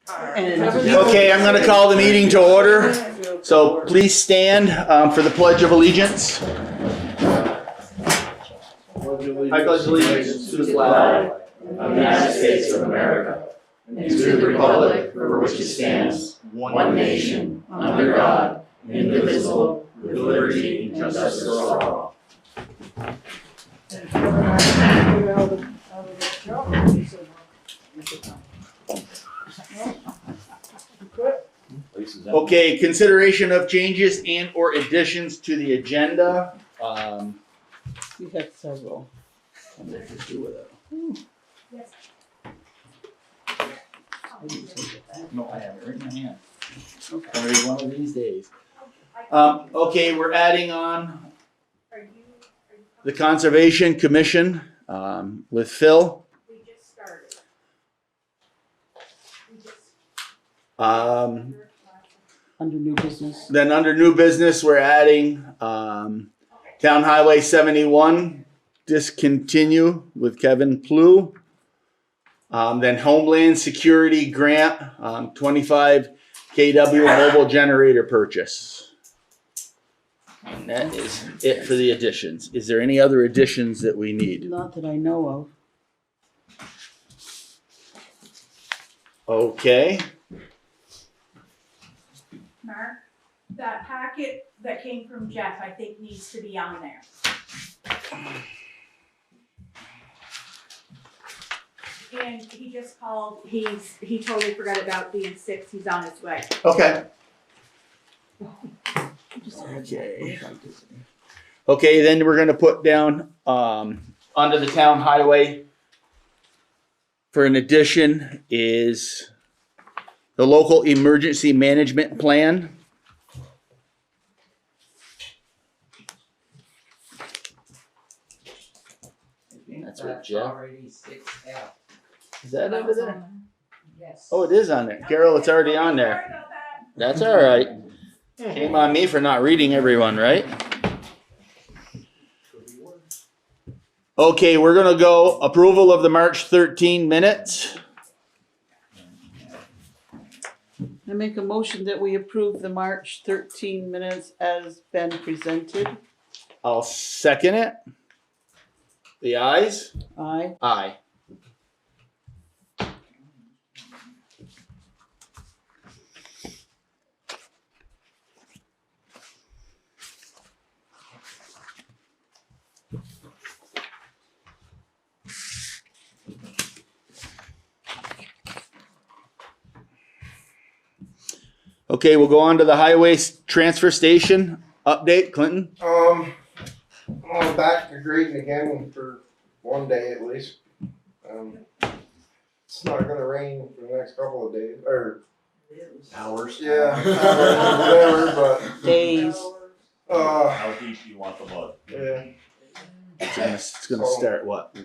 Okay, I'm going to call the meeting to order. So please stand for the Pledge of Allegiance. I pledge allegiance to the flag of the United States of America and to the republic for which it stands, one nation, under God, indivisible, with liberty and justice for all. Okay, consideration of changes and or additions to the agenda. We have several. No, I have it right in my hand. Okay. One of these days. Okay, we're adding on the Conservation Commission with Phil. We just started. Under new business. Then under new business, we're adding Town Highway 71, discontinue with Kevin Plew. Then Homeland Security Grant, 25 kW mobile generator purchase. And that is it for the additions. Is there any other additions that we need? Not that I know of. Okay. Mark, that packet that came from Jeff, I think needs to be on there. And he just called, he totally forgot about being sick, he's on his way. Okay. Okay. Okay, then we're gonna put down under the town highway for an addition is the local emergency management plan. That's what Jeff. Already 6F. Is that over there? Yes. Oh, it is on there. Carol, it's already on there. Sorry about that. That's all right. Shame on me for not reading everyone, right? Okay, we're gonna go approval of the March 13 minutes. I make a motion that we approve the March 13 minutes as been presented. I'll second it. The ayes? Aye. Aye. Okay, we'll go on to the highway transfer station update. Clinton? I'm back to grading again for one day at least. It's not gonna rain for the next couple of days, or Hours. yeah, whatever, but, Days. How deep do you want the mud? yeah. It's gonna start what?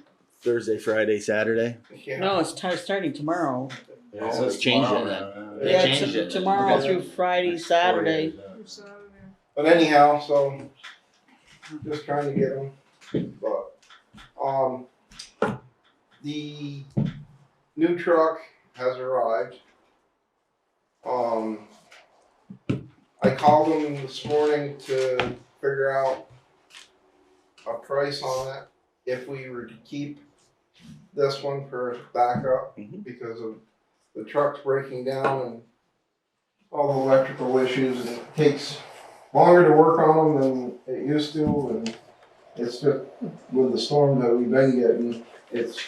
Thursday, Friday, Saturday? Yeah. No, it's starting tomorrow. So let's change it then. They Yeah, changed it. tomorrow Okay. through Friday, Saturday. But anyhow, so, just trying to get them, but, the new truck has arrived. I called them this morning to figure out a price on it if we were to keep this one for backup because of the truck's breaking down and all the electrical issues, and it takes longer to work on them than it used to, and it's just with the storms that we've been getting, it's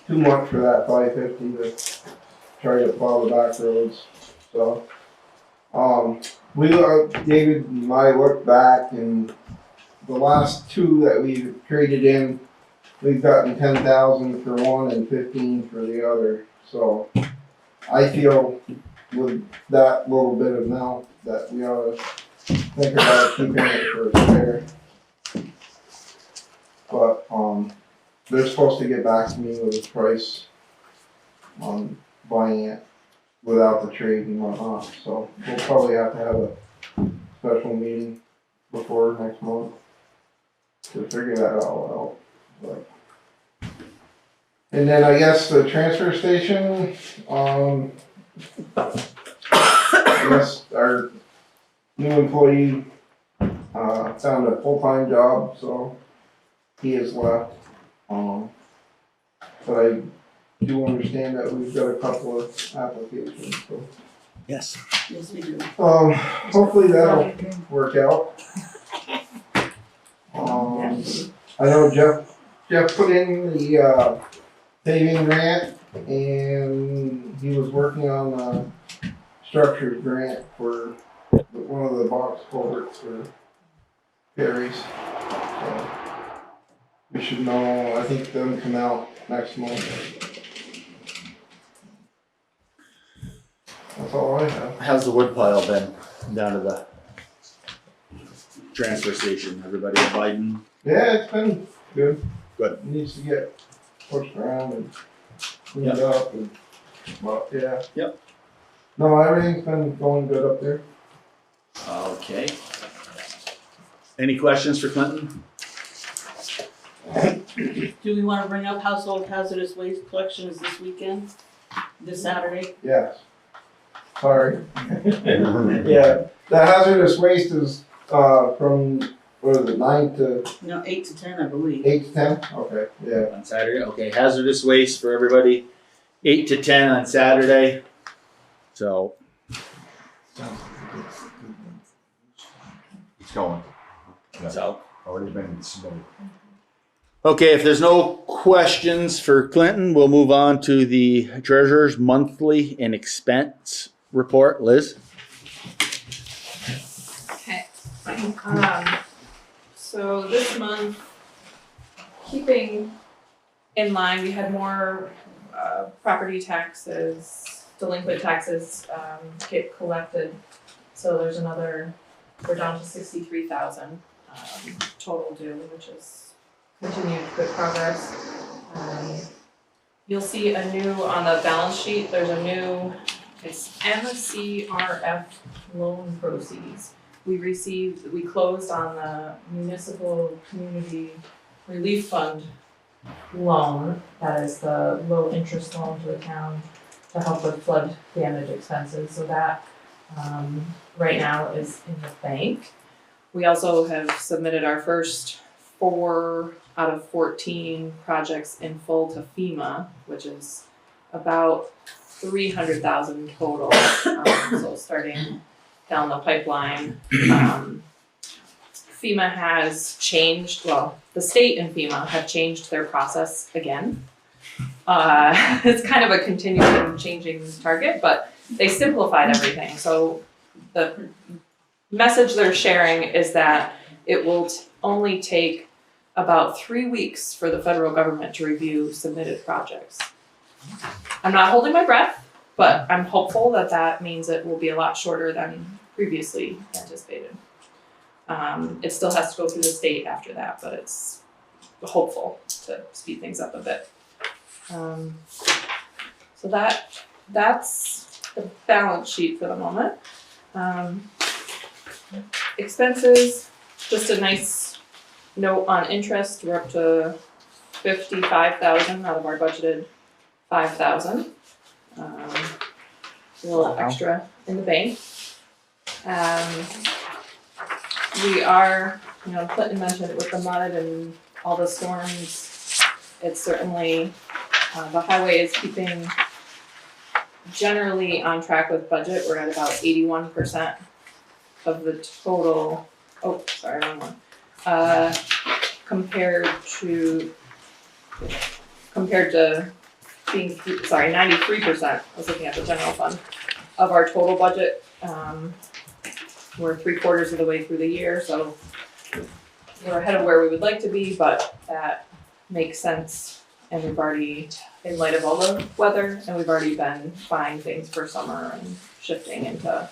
too much for that 550 to try to plow the back roads. So, David and I looked back, and the last two that we traded in, we've gotten 10,000 for one and 15 for the other. So, I feel with that little bit of amount that we ought to think about keeping it for a spare. But, they're supposed to get back to me with a price on buying it without the trade and whatnot, so we'll probably have to have a special meeting before next month to figure that all out, but. And then I guess the transfer station, Yes, our new employee, found a full-time job, so he has left. But I do understand that we've got a couple of applications, so. Yes. Yes, we do. Hopefully that'll work out. I know Jeff put in the, paving grant, and he was working on a structures grant for one of the box culverts for Perry's. So we should know, I think them come out next month. That's all I have. How's the wood pile been down to the transfer station? Everybody abiding? Yeah, it's been good. Good. It needs to get pushed around and cleaned up and, well, yeah. Yep. No, everything's been going good up there. Okay. Any questions for Clinton? Do we wanna bring up household hazardous waste collection is this weekend? This Saturday? Yes. Sorry. Yeah, the hazardous waste is, from, what is it, 9 to No, 8 to 10, I believe. 8 to 10? Okay, yeah. On Saturday? Okay, hazardous waste for everybody, 8 to 10 on Saturday. So, It's going. so. Already been submitted. Okay, if there's no questions for Clinton, we'll move on to the treasurer's monthly and expense report. Liz? Okay. So this month, keeping in line, we had more property taxes, delinquent taxes get collected. So there's another, we're down to 63,000 total due, which is continued good progress. You'll see a new, on the balance sheet, there's a new, it's MCRF loan proceeds. We closed on the Municipal Community Relief Fund loan. That is the low interest loan to the town to help with flood damage expenses. So that, right now is in the bank. We also have submitted our first 4 out of 14 projects in full to FEMA, which is about 300,000 total. So starting down the pipeline. FEMA has changed, well, the state and FEMA have changed their process again. It's kind of a continuing changing target, but they simplified everything. So the message they're sharing is that it will only take about 3 weeks for the federal government to review submitted projects. I'm not holding my breath, but I'm hopeful that that means it will be a lot shorter than previously anticipated. It still has to go through the state after that, but it's hopeful to speed things up a bit. So that's the balance sheet for the moment. Expenses, just a nice note on interest, we're up to 55,000 out of our budgeted 5,000. A little extra in the bank. We are, Clinton mentioned it with the mud and all the storms, it's certainly, the highway is keeping generally on track with budget. We're at about 81% of the total, wrong one. Compared to being, 93%, I was looking at the general fund, of our total budget. We're 3/4 of the way through the year, so we're ahead of where we would like to be, but that makes sense. And we've already, in light of all the weather, and we've already been buying things for summer and shifting into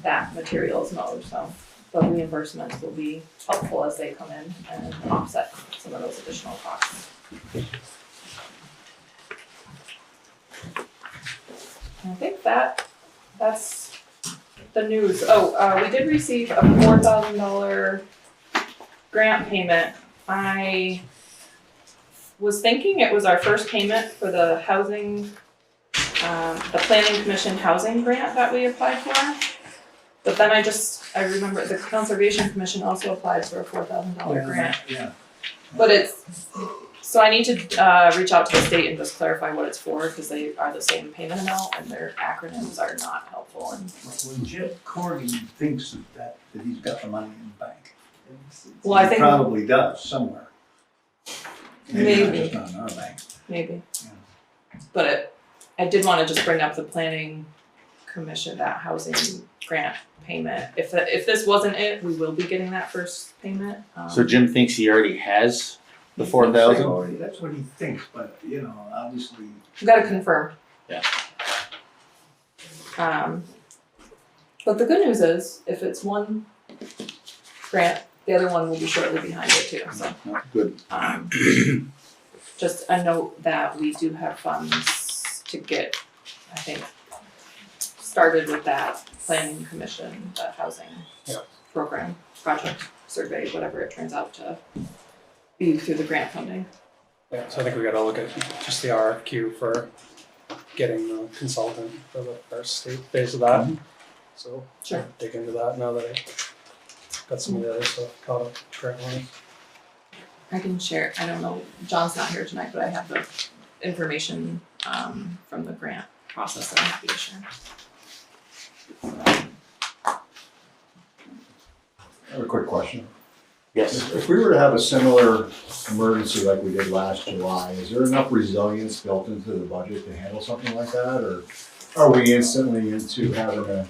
that materials mode, so the reimbursements will be helpful as they come in and offset some of those additional costs. And I think that's the news. We did receive a $4,000 grant payment. I was thinking it was our first payment for the housing the planning commission housing grant that we applied for. But then I remember the conservation commission also applied for a $4,000 grant. Yeah. But so I need to reach out to the state and just clarify what it's for, because they are the same payment amount and their acronyms are not helpful. And When Jim Corrigan thinks that he's got the money in the bank. well, I He think probably does somewhere. Maybe not Maybe. just not in our bank. maybe. But I did want to just bring up the planning commission, that housing grant payment. If this wasn't it, we will be getting that first payment. So Jim thinks he already has the He thinks 4,000? already, that's what he thinks, but obviously. We gotta confirm. Yeah. But the good news is, if it's one grant, the other one will be shortly behind it too, so. Good. Just a note that we do have funds to get, I think, started with that planning commission, the housing program, project, survey, whatever it turns out to be through the grant funding. Yeah, so I think we gotta look at just the RFQ for getting the consultant for the first phase of that. So Sure. dig into that now that I got some of the other stuff caught up currently. I can share, I don't know, John's not here tonight, but I have the information from the grant process that I'm happy to share. I have a quick question. Yes. If we were to have a similar emergency like we did last July, is there enough resilience built into the budget to handle something like that? Or are we instantly into having to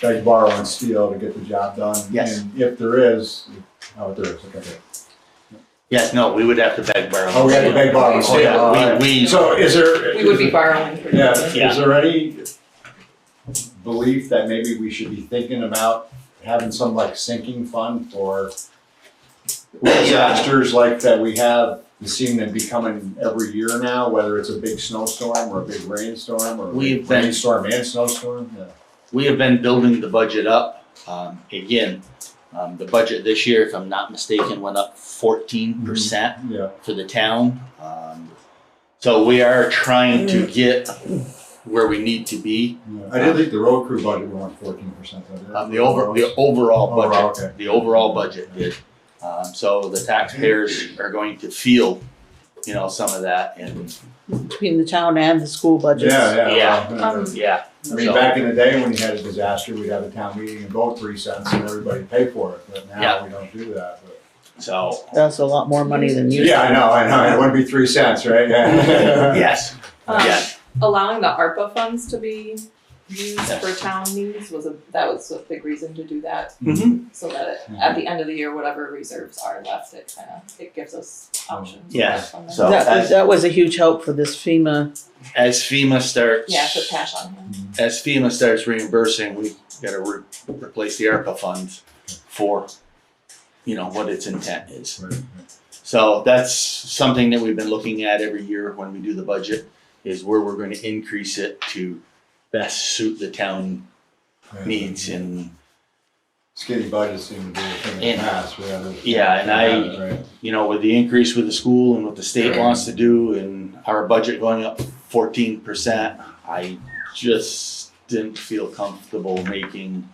beg, borrow, and steal to get the job done? Yes. And if there is, okay. Yes, no, we would have to beg, borrow. Oh, we have to beg, borrow, and Oh, steal. yeah, All right. we- So is there? We would be borrowing pretty Yeah, quickly. is there any belief that maybe we should be thinking about having some like sinking fund for disasters like that we have, seem to be coming every year now, whether it's a big snowstorm or a big rainstorm or a big We've been- rainstorm and snowstorm? Yeah. We have been building the budget up. Again, the budget this year, if I'm not mistaken, went up 14% Yeah. for the town. So we are trying to get where we need to be. I did think the road crew budget went up 14%. The overall budget, Overall, okay. the overall budget did. So the taxpayers are going to feel, some of that, and Between the town and the school budgets. Yeah. yeah. I mean, back in the day when you had a disaster, we'd have a town meeting and vote 3 cents and everybody pay for it, but now Yeah. we don't do that. But. So That's a lot more money than you. Yeah, I know, it wouldn't be 3 cents, right? Yeah. yes, yes. Allowing the ARPA funds to be used Yes. for town needs was a big reason to do that. Mhm. So that at the end of the year, whatever reserves are left, it gives us options. Yeah, for funding. so- That was a huge help for this FEMA. As FEMA starts, Yeah, put cash on hand. as FEMA starts reimbursing, we gotta replace the ARPA funds for, what its intent is. Right. So that's something that we've been looking at every year when we do the budget, is where we're gonna increase it to best suit the town needs. And, Skinny budgets seem to be a thing of the And- past. with the increase with the school and what the state wants to do and our budget going up 14%, I just didn't feel comfortable making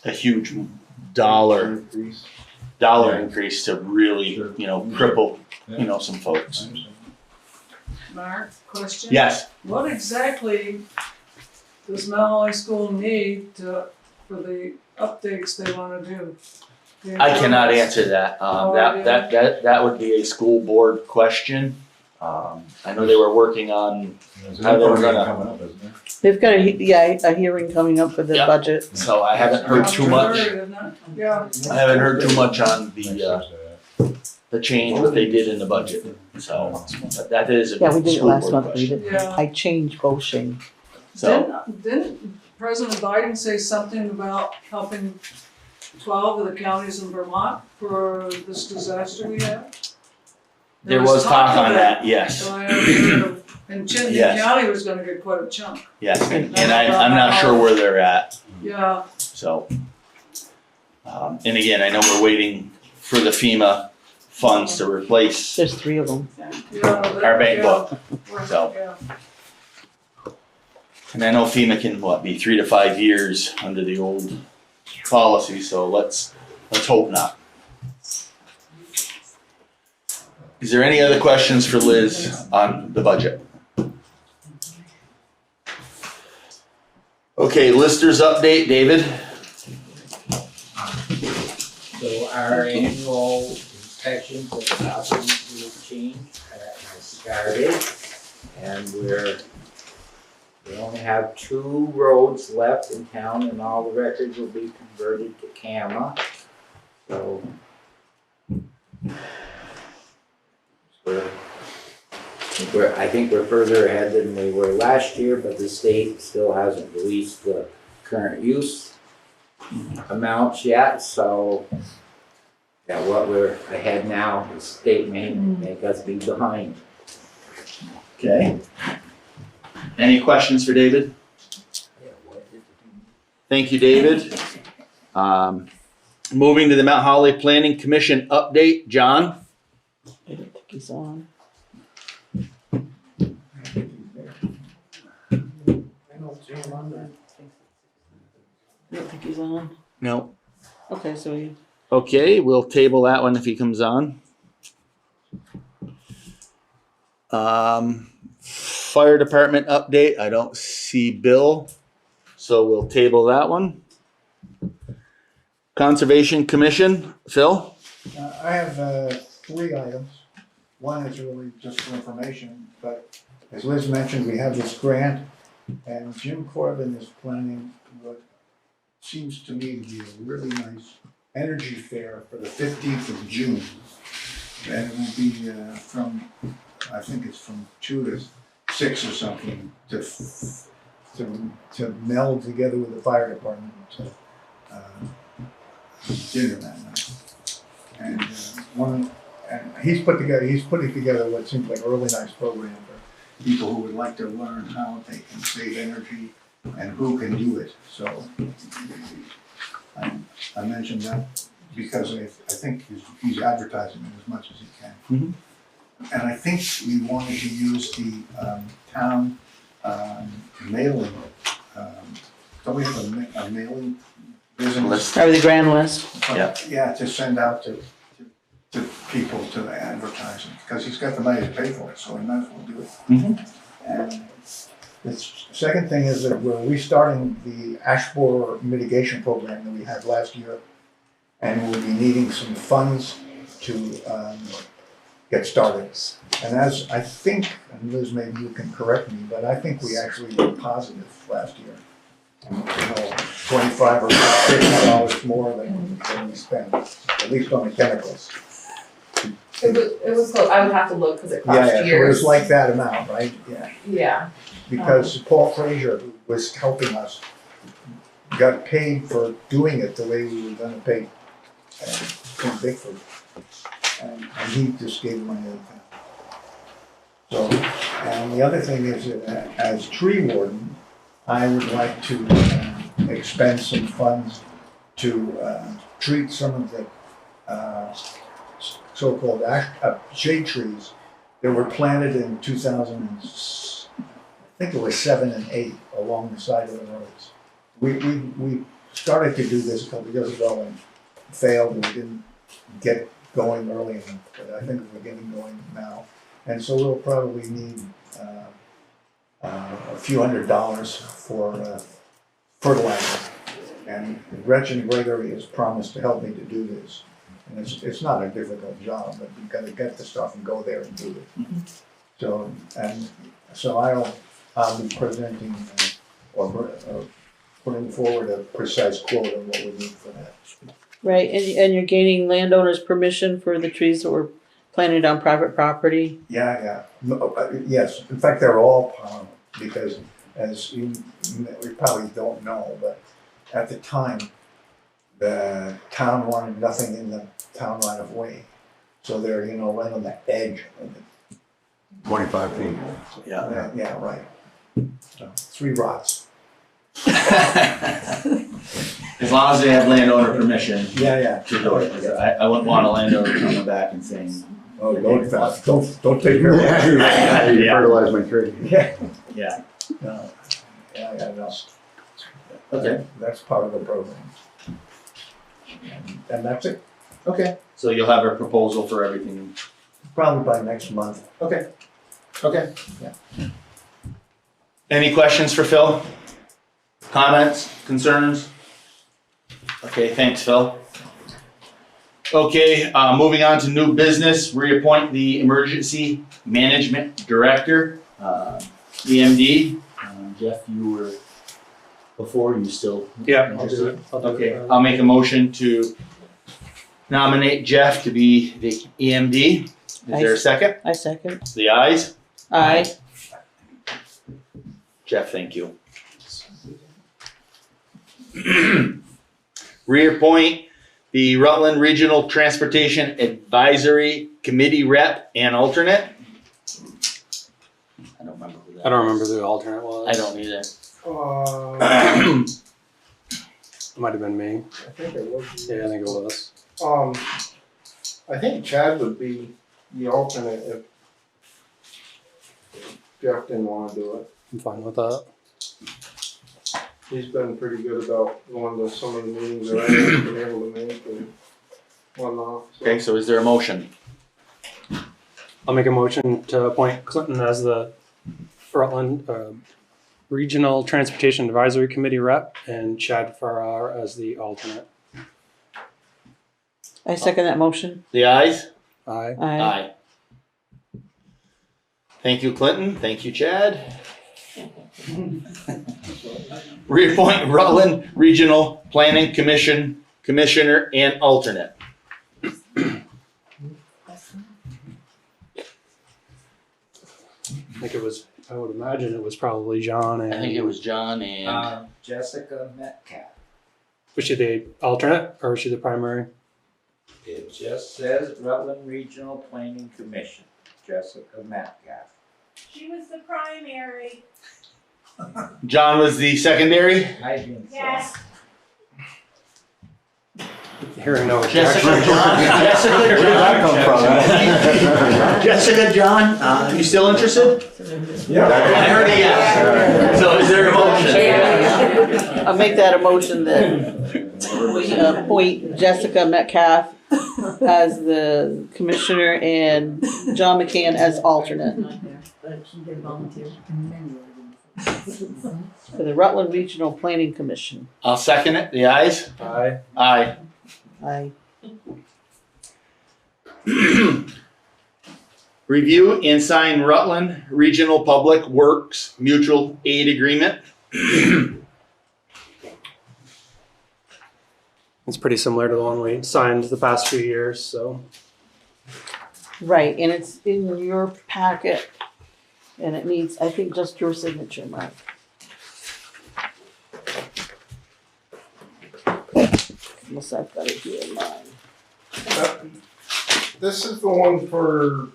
a huge dollar Yeah. increase to really, Sure. cripple, Yeah. some folks. Mark, question? Yes, What exactly does Mount Holly School need for the updates they wanna do? Do you I know? cannot answer that. No That would be a school board question. I know they were working on, There's How they were another gonna- coming up, isn't there? They've got a hearing coming up for the Yeah. budget. so I haven't heard too much. Yeah. I haven't heard too much on Next the Thursday, change that they did in the budget. So but that is a Yeah, we did it school last board month, we question. did. Yeah. I changed Boshing. So Didn't President Biden say something about helping 12 of the counties in Vermont for this disaster we had? there was talk on that, yes, So I haven't heard of, and Chittenden Yes. County was gonna get quite a chunk. yes, and I'm not sure where they're at. Yeah, So, and again, I know we're waiting for the FEMA funds to replace. There's 3 of them. yeah. Our bank yeah. book, so. Yeah. And I know FEMA can, be 3 to 5 years under the old policy, so let's hope not. Is there any other questions for Liz on the budget? Okay, listers update, David? So our annual inspections of the properties will change, has started. And we only have 2 roads left in town and all the records will be converted to CAMA. So I think we're further ahead than we were last year, but the state still hasn't released the current use amounts yet, so yeah, what we're ahead now, the state may make us be behind. Okay. Any questions for David? Thank you, David. Moving to the Mount Holly Planning Commission update, John? I don't think he's on. I don't think he's on. No. Okay, so he, Okay, we'll table that one if he comes on. Fire department update, I don't see Bill, so we'll table that one. Conservation Commission, Phil? I have 3 items. One is really just for information, but as Liz mentioned, we have this grant, and Jim Corbin is planning what seems to me to be a really nice energy fair for the 15th of June. And it will be from, I think it's from 2 to 6 or something, to meld together with the fire department to dinner that night. And he's putting together what seems like a really nice program for people who would like to learn how they can save energy and who can do it. So I mentioned that because I think he's advertising it as much as he can. Mhm. And I think we wanted to use the town mailing. Don't we have a mailing business? probably the grand list. Yeah. Yeah, to send out to people to advertise it, because he's got the money to pay for it, so he might as well do it. Mhm. And the second thing is that we're restarting the ash borer mitigation program that we had last year, and we'll be needing some funds to get started. And as I think, and Liz, maybe you can correct me, but I think we actually were positive last year. $25 or $50 more than we spent, at least on the chemicals. It was close, I would have to look, because it Yeah, cost so it years. was like that amount, right? Yeah. Yeah, Because Paul Frazier, who was helping us, got paid for doing it the way we were gonna pay Tim Bickford. And he just gave money to the town. So, and the other thing is that as tree warden, I would like to expend some funds to treat some of the so-called shade trees that were planted in 2007 and 8 along the side of the roads. We started to do this a couple of years ago and failed, and we didn't get going early enough, but I think we're getting going now. And so we'll probably need a few $100s for fertilizer. And Gretchen Gregory has promised to help me to do this. And it's not a difficult job, but you've got to get the stuff and go there and do it. So I'll be presenting or putting forward a precise quote on what we need for that. Right, and you're gaining landowners' permission for the trees that were planted on private property? Yeah. No, yes, in fact, they're all palm, because as we probably don't know, but at the time, the town wanted nothing in the town right of way. So they're, right on the edge of it. 25 feet. Yeah. Yeah, right. So 3 rods. As long as they have landowner permission Yeah. to do it. I wouldn't want a landowner coming back and saying, Oh, don't take care of it. You fertilize my tree. Yeah. yeah. No. Yeah, anyone else. Okay. That's part of the program. And that's it, Okay. So you'll have a proposal for everything. probably by next month. Okay. Okay. Yeah. Any questions for Phil? Comments, concerns? Okay, thanks, Phil. Okay, moving on to new business, reappoint the emergency management director, EMD. Jeff, you were before, you still? Yeah, I'll do it. Okay, I'll make a motion to nominate Jeff to be the EMD. Is there a second? I second. The ayes? Aye. Jeff, thank you. Reappoint the Rutland Regional Transportation Advisory Committee rep and alternate. I don't remember who that I don't was. remember who the alternate was. I don't either. It might have been me. I think it would be. Yeah, I think it was. I think Chad would be the alternate if Jeff didn't wanna do it. I'm fine with that. He's been pretty good about going to some of the meetings that I've been able to make and whatnot. So. Okay, so is there a motion? I'll make a motion to appoint Clinton as the Rutland Regional Transportation Advisory Committee rep and Chad Farrar as the alternate. I second that motion. The ayes? Aye. Aye. Thank you, Clinton. Thank you, Chad. Reappoint Rutland Regional Planning Commission Commissioner and alternate. I think it was, I would imagine it was probably John and. I think it was John and Jessica Metcalf. Was she the alternate or was she the primary? It just says Rutland Regional Planning Commission, Jessica Metcalf. She was the primary. John was the secondary. I think so. Yes. Hearing no Jessica objection. John. Jessica John. Jessica John. You still interested? I heard a yes. So is there a motion? I'll make that a motion that we appoint Jessica Metcalf as the commissioner and John McCann as alternate for the Rutland Regional Planning Commission. I'll second it. The ayes? Aye. Aye. Aye. Review and sign Rutland Regional Public Works Mutual Aid Agreement. It's pretty similar to the one we signed the past few years, so. Right, and it's in your packet, and it needs, I think, just your signature, Mark. Unless I've got it here in mine. This is the one for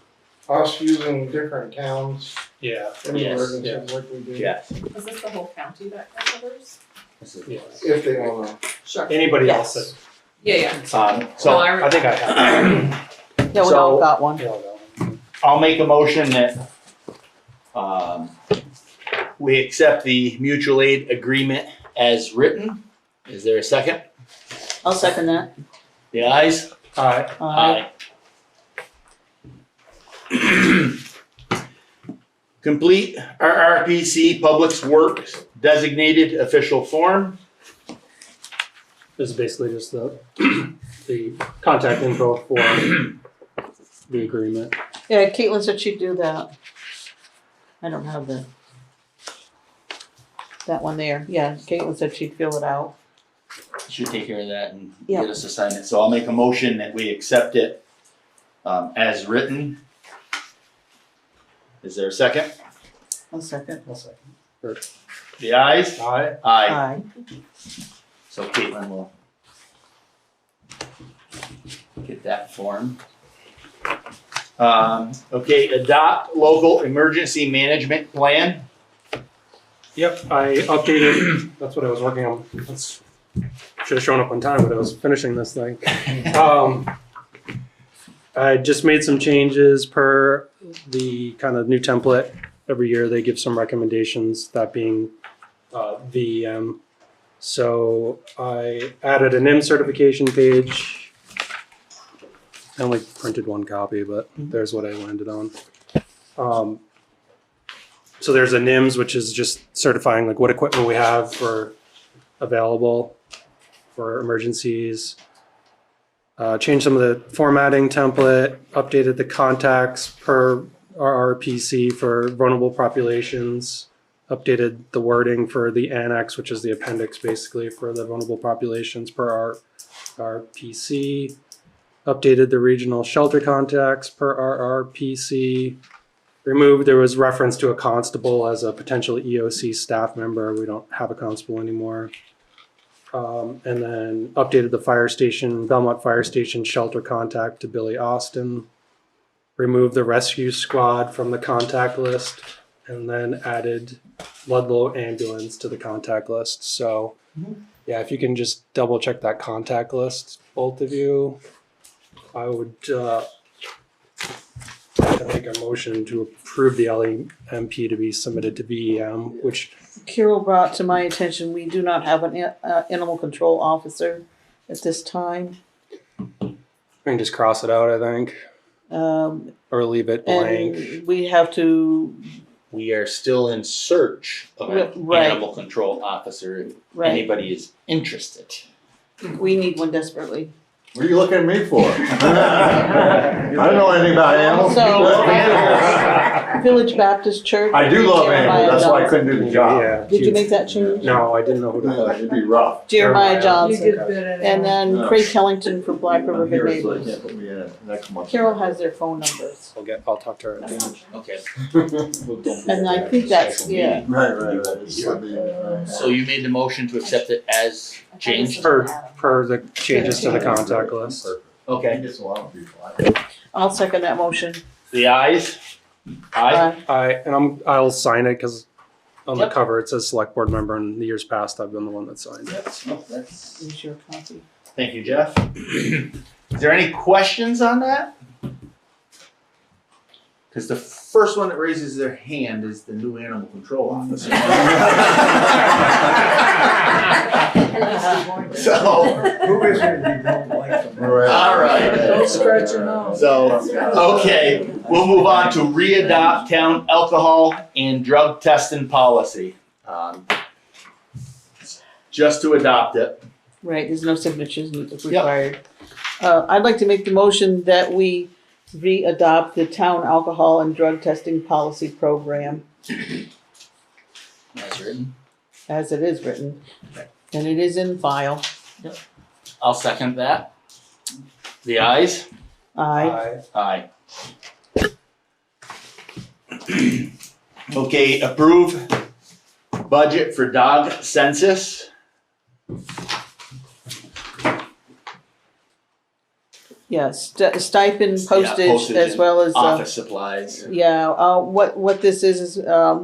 us using different towns Yeah. in Yes, emergencies like we do. Yes. Is this the whole county that covers? Yes. If they wanna. Sure. Anybody Yes. else Yeah, yeah. that, So I think I have. Yeah, we So- all got one. Yeah, I'll go. I'll make a motion that we accept the mutual aid agreement as written. Is there a second? I'll second that. The ayes? Aye. Aye. Complete RRPC Public Works designated official form. This is basically just the contact info for the agreement. Yeah, Caitlin said she'd do that. I don't have that one there. Yeah, Caitlin said she'd fill it out. Should take care of that and Yeah. get us to sign it. So I'll make a motion that we accept it as written. Is there a second? I'll second. I'll second. The ayes? Aye. Aye. Aye. So Caitlin will get that form. Okay, adopt local emergency management plan. Yep, I updated, that's what I was working on. Should have shown up on time when I was finishing this thing. I just made some changes per the kind of new template. Every year they give some recommendations, that being VEM. So I added a NIM certification page. I only printed one copy, but there's what I landed on. So there's a NIMS, which is just certifying like what equipment we have for available for emergencies. Changed some of the formatting template, updated the contacts per RRPC for vulnerable populations, updated the wording for the annex, which is the appendix basically for the vulnerable populations per RRPC, updated the regional shelter contacts per RRPC, there was reference to a constable as a potential EOC staff member. We don't have a constable anymore. And then updated the Belmont Fire Station shelter contact to Billy Austin, removed the rescue squad from the contact list, and then added Ludlow ambulance to the contact list. So yeah, if you can just double check that contact list, both of you, I would make a motion to approve the LEMP to be submitted to VEM, which Carol brought to my attention, we do not have an animal control officer at this time. we can just cross it out, I think, or leave it blank. And we have to, We are still in search of an Right. animal control officer if right, anybody is interested. we need one desperately. What are you looking at me for? I don't know anything about animals. So, Village Baptist Church. I do love animals, that's why I couldn't do the job. Yeah. Did you make that change? No, I didn't know who to Yeah, put. it'd be rough. Jeremiah You Johnson. did good anyway. And then Craig Kellington for Black River I'm Good here, so they Neighbors. can't put me in it next month. Carol has their phone numbers. I'll talk to her. Okay. And I think that's, yeah. Right. It's gonna be, right. So you made the motion to accept it as changed? Per the changes to the contact list. Okay. He gets a lot of people. I'll second that motion. The ayes? Aye. I'll sign it because on the Yep. cover it says select board member, and the years past I've been the one that signed it. Oh, that's- Here's your copy. Thank you, Jeff. Is there any questions on that? Because the first one that raises their hand is the new animal control officer. So, Who is it you don't like them? all right. Don't scratch your nose. So, okay, we'll move on to re-adopt town alcohol and drug testing policy. Just to adopt it. Right, there's no signatures required. I'd like to make the motion that we re-adopt the town alcohol and drug testing policy program As written. as it is written. And it is in file. I'll second that. The ayes? Aye. Aye. Okay, approve budget for dog census. Yeah, stipend, postage, postage as and well as, Office supplies. what this is,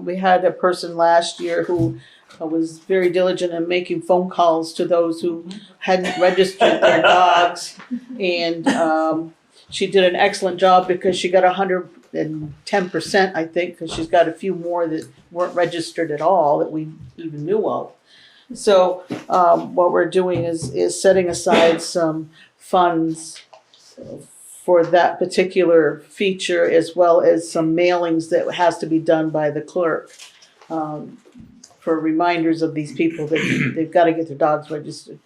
we had a person last year who was very diligent in making phone calls to those who hadn't registered their dogs. And, she did an excellent job because she got 110%, I think, because she's got a few more that weren't registered at all that we even knew of. So, what we're doing is setting aside some funds for that particular feature, as well as some mailings that has to be done by the clerk, for reminders of these people that they've got to get their dogs registered.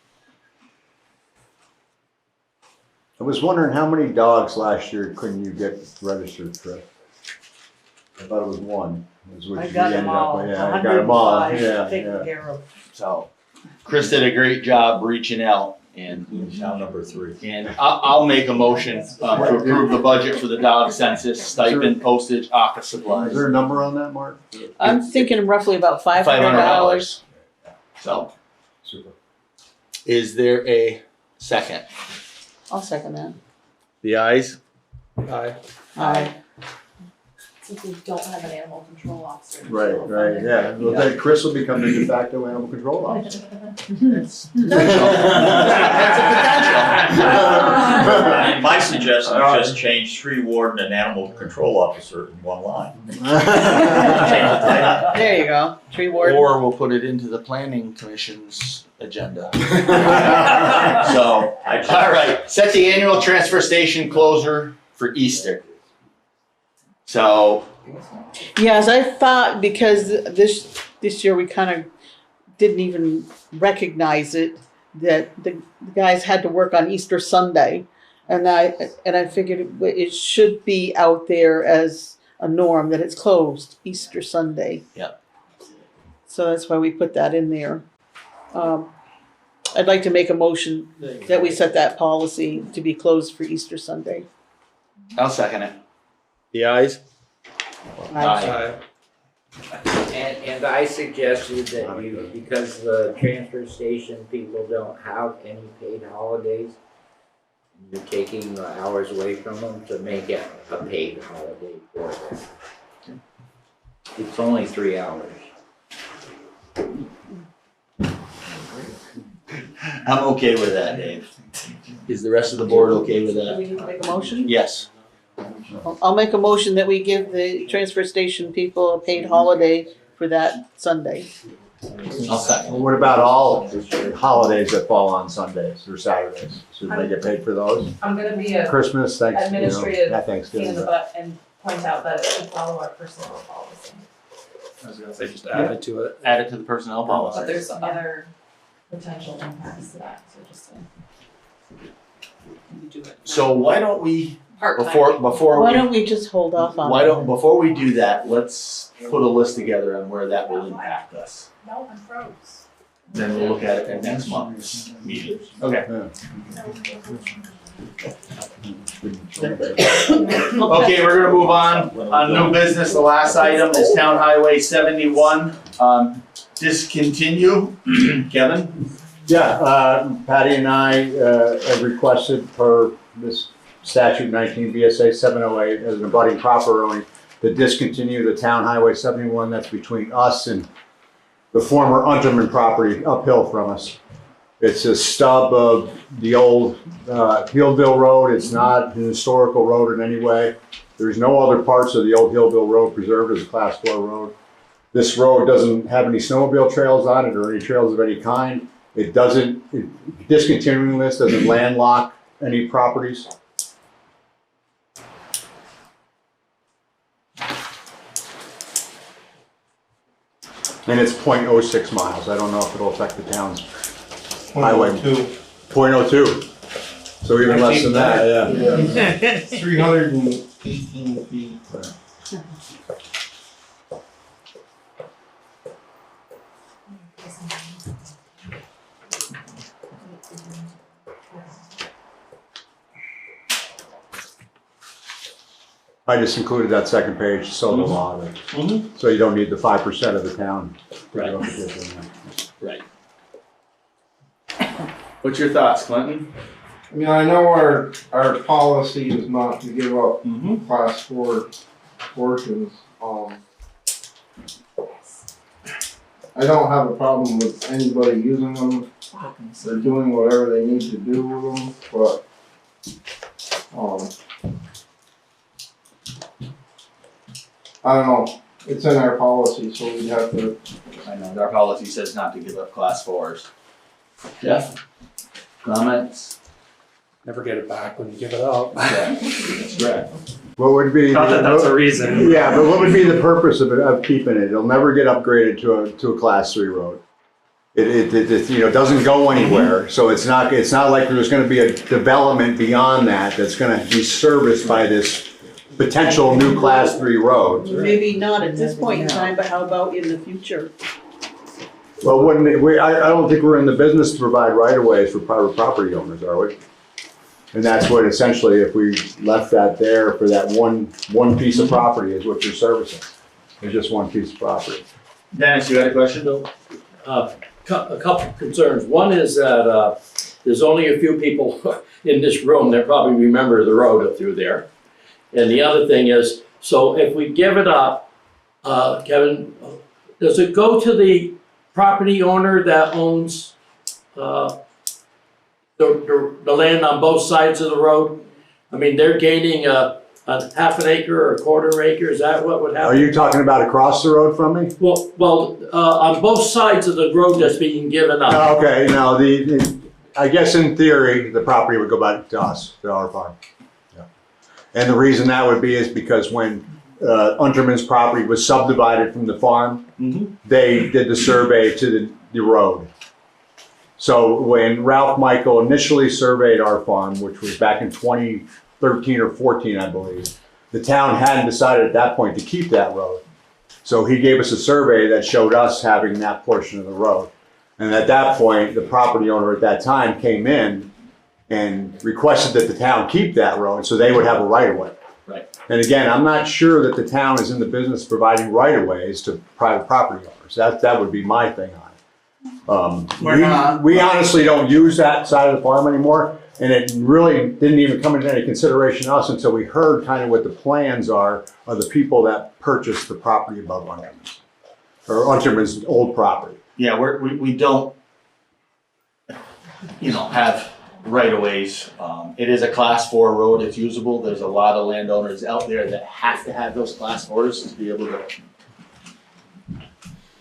I was wondering how many dogs last year couldn't you get registered, Chris? I thought it was one. Was what I you got ended them up all, with. Yeah, I got them all, 105 yeah, taken yeah. care of. So, Chris did a great job reaching out and Now number 3. And I'll make a motion to approve the budget for the dog census, stipend, postage, office Is supplies. there a number on that, Mark? I'm thinking roughly about $500. $500. So, Super. is there a second? I'll second that. The ayes? Aye. Aye. Since we don't have an animal control officer. Right, yeah. Well, then Chris will become the de facto animal control officer. That's a My suggestion is just change tree warden and animal control officer in one line. potential. There you go, tree warden. Or we'll put it into the planning commission's agenda. So, all right, set the annual transfer station closure for Easter. So, Yes, I thought because this year we kind of didn't even recognize it, that the guys had to work on Easter Sunday. And I figured it should be out there as a norm that it's closed Easter Sunday. Yep. So that's why we put that in there. I'd like to make a motion that we set that policy to be closed for Easter Sunday. I'll second it. The ayes? Aye. And I suggested that you, because the transfer station people don't have any paid holidays, you're taking the hours away from them to make it a paid holiday for them. It's only 3 hours. I'm okay with that, Dave. Is the rest of the board okay with Do that? we need to make a motion? Yes. I'll make a motion that we give the transfer station people a paid holiday for that Sunday. I'll second. Well, what about all holidays that fall on Sundays or Saturdays? Should they get paid for those? I'm gonna be a Christmas, Thanksgiving, administrative not pain in Thanksgiving. the butt and point out that it should follow our personnel policy. I was gonna say just add it to it. Add it to the personnel But policy. there's other potential impacts to that, so just to. You do it. So why don't we, Part-time. before Why we, don't we just hold off on why it? don't, before we do that, let's put a list together on where that will impact us. No, I'm froze. Then we'll look at it at next month's meeting. Okay. Okay, we're gonna move on. On new business, the last item is Town Highway 71. Discontinue. Kevin? Yeah, Patty and I have requested per this statute 19 VSA 708 as an abutting proper owner to discontinue the Town Highway 71 that's between us and the former Unterman property uphill from us. It's a stub of the old Hillville Road. It's not an historical road in any way. There's no other parts of the old Hillville Road preserved as a class 4 road. This road doesn't have any snowmobile trails on it or any trails of any kind. It doesn't, discontinuing this doesn't landlock any properties. And it's 0.06 miles. I don't know if it'll affect the town's highway. 0.02. So even less than that, yeah. 318 feet. I just included that second page, so the law, so you don't need the 5% of the town. Right. Right. What's your thoughts, Clinton? I mean, I know our policy is not to give up class 4 portions. I don't have a problem with anybody using them. They're doing whatever they need to do with them, but, I don't know. It's in our policy, so we'd have to. I know, our policy says not to give up class 4s. Jeff? Comments? Never get it back when you give it up. Yeah, that's correct. What would be? Not that that's a reason. Yeah, but what would be the purpose of it, of keeping it? It'll never get upgraded to a class 3 road. It doesn't go anywhere, so it's not like there's gonna be a development beyond that that's gonna be serviced by this potential new class 3 road. Maybe not at this point in time, but how about in the future? Well, I don't think we're in the business to provide right-of-ways for private property owners, are we? And that's what essentially, if we left that there for that one piece of property is what you're servicing. It's just one piece of property. Dennis, you had a question? A couple of concerns. One is that there's only a few people in this room that probably remember the road up through there. And the other thing is, so if we give it up, Kevin, does it go to the property owner that owns the land on both sides of the road? I mean, they're gaining a half an acre or a quarter acre, is that what would Are happen? you talking about across the road from me? Well, on both sides of the road that's being given up. Okay, no, I guess in theory, the property would go back to us, to our farm. Yeah. And the reason that would be is because when Unterman's property was subdivided from the farm, they did the survey to the road. So when Ralph Michael initially surveyed our farm, which was back in 2013 or 14, I believe, the town hadn't decided at that point to keep that road. So he gave us a survey that showed us having that portion of the road. And at that point, the property owner at that time came in and requested that the town keep that road so they would have a right of way. Right. And again, I'm not sure that the town is in the business of providing right of ways to private property owners. That would be my thing on it. We're not. We honestly don't use that side of the farm anymore, and it really didn't even come into any consideration to us until we heard kind of what the plans are of the people that purchased the property above Unterman's, or Unterman's old property. Yeah, we don't, have right of ways. It is a class 4 road, it's usable. There's a lot of landowners out there that have to have those class 4s to be able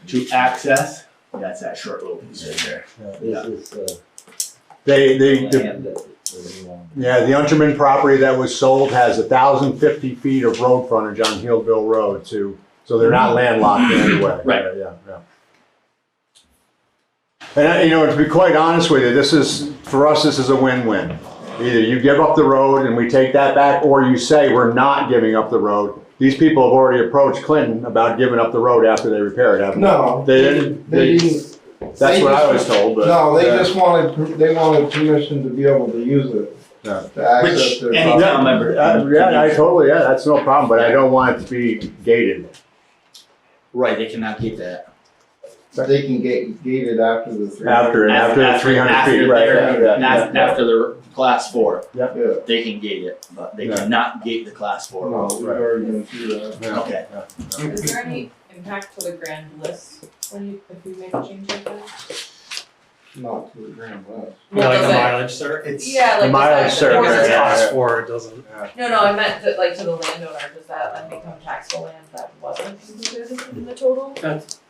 to access. That's that short little piece right there. Yeah. The Unterman property that was sold has 1,050 feet of road frontage on Hillville Road too, so they're not landlocked in any way. Right. Yeah. And to be quite honest with you, for us, this is a win-win. Either you give up the road and we take that back, or you say we're not giving up the road. These people have already approached Clinton about giving up the road after they repair it, haven't they? No. They didn't. That's what I was told, but. No, they just wanted permission to be able to use it, Yeah. to access their any property. town member. That's no problem, but I don't want it to be gated. Right, they cannot get that. They can get gated after the 300. After 300 feet, right. After the class 4, Yeah, they can gate it, but they Yeah. cannot gate the class 4. no, we've already been through that. Yeah. Okay. Is there any impact to the grand list if you make a change like that? Not to the Grand West. Well, Like does the it- mileage cert? Yeah, like. mileage does that- cert, or Because does it's it- class 4, it doesn't. No, I meant to the landowner, does that then become taxable land that wasn't included in the total?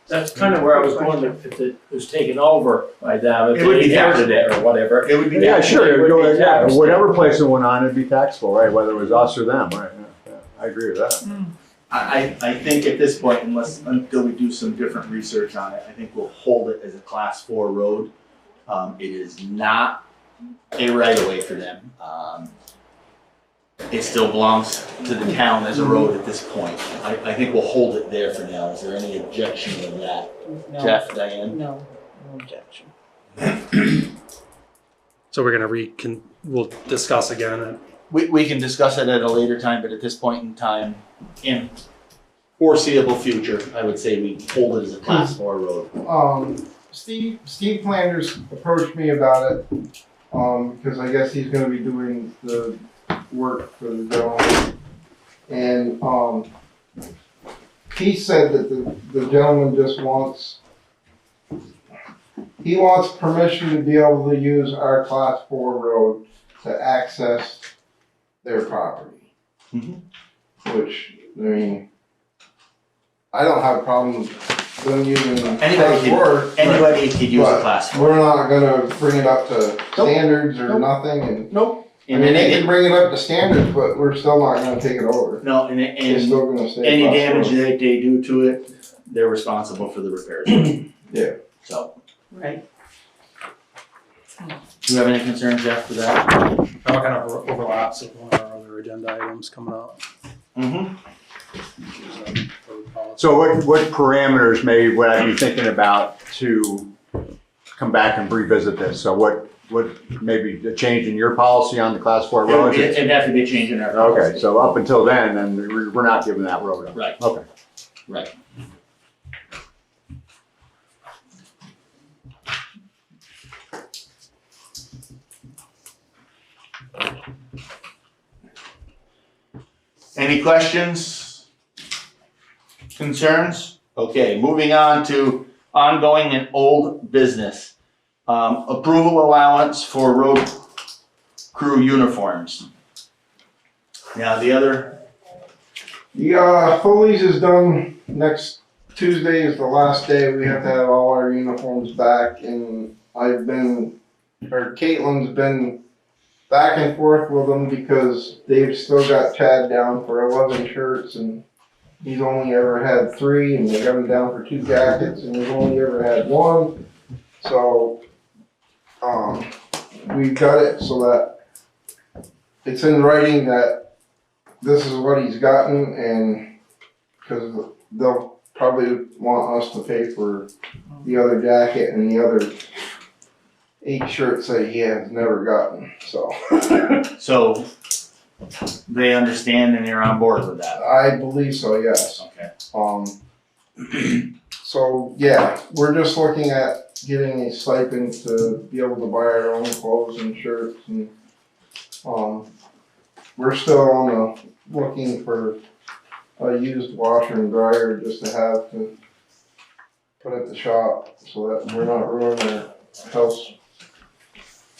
That's kind of where I was going, if it was taken over by them, if It would they be inherited it or whatever. It would be Yeah, sure, It would be taxed. whatever place it went on, it'd be taxable, right, whether it was us or them, right, yeah, I agree with that. I think at this point, until we do some different research on it, I think we'll hold it as a class 4 road. It is not a right of way for them. It still belongs to the town as a road at this point. I think we'll hold it there for now. Is there any objection to that? No, Jeff, Diane? no objection. So we're gonna we'll discuss again. We can discuss it at a later time, but at this point in time, in foreseeable future, I would say we hold it as a class 4 road. Steve Flanders approached me about it, because I guess he's gonna be doing the work for the gentleman. And, he said that the gentleman just wants permission to be able to use our class 4 road to access their property. Which, I mean, I don't have a problem with them using class 4. Anybody could use a but class 4. We're not gonna bring it up to standards or nothing, and, Nope. I mean, they can bring it up to standards, but we're still not gonna take it over. No, It's still gonna stay. any class damage 4. that they do to it, they're responsible for the repairs. Yeah. So, Right. do you have any concerns after that? That kind of overlaps with one of our other agenda items coming up. So what parameters would I be thinking about to come back and revisit this? So what maybe a change in your policy on the class 4 roads? It'd have to be changing our. Okay, so up until then we're not giving that road up. Right. Okay. Right. Any questions? Concerns? Okay, moving on to ongoing and old business. Approval allowance for road crew uniforms. Now, the other, Foley's is done. Next Tuesday is the last day. We have to have all our uniforms back, and Caitlin's been back and forth with them because they've still got Chad down for 11 shirts, and he's only ever had 3, and they got him down for 2 jackets, and he's only ever had 1. So, we've got it so that it's in writing that this is what he's gotten, and because they'll probably want us to pay for the other jacket and the other 8 shirts that he has never gotten, so. so they understand and they're on board with that. I believe so, yes. Okay. So, yeah, we're just looking at getting a stipend to be able to buy our own clothes and shirts, and, we're still on the looking for a used washer and dryer just to have to put at the shop so that we're not ruining our house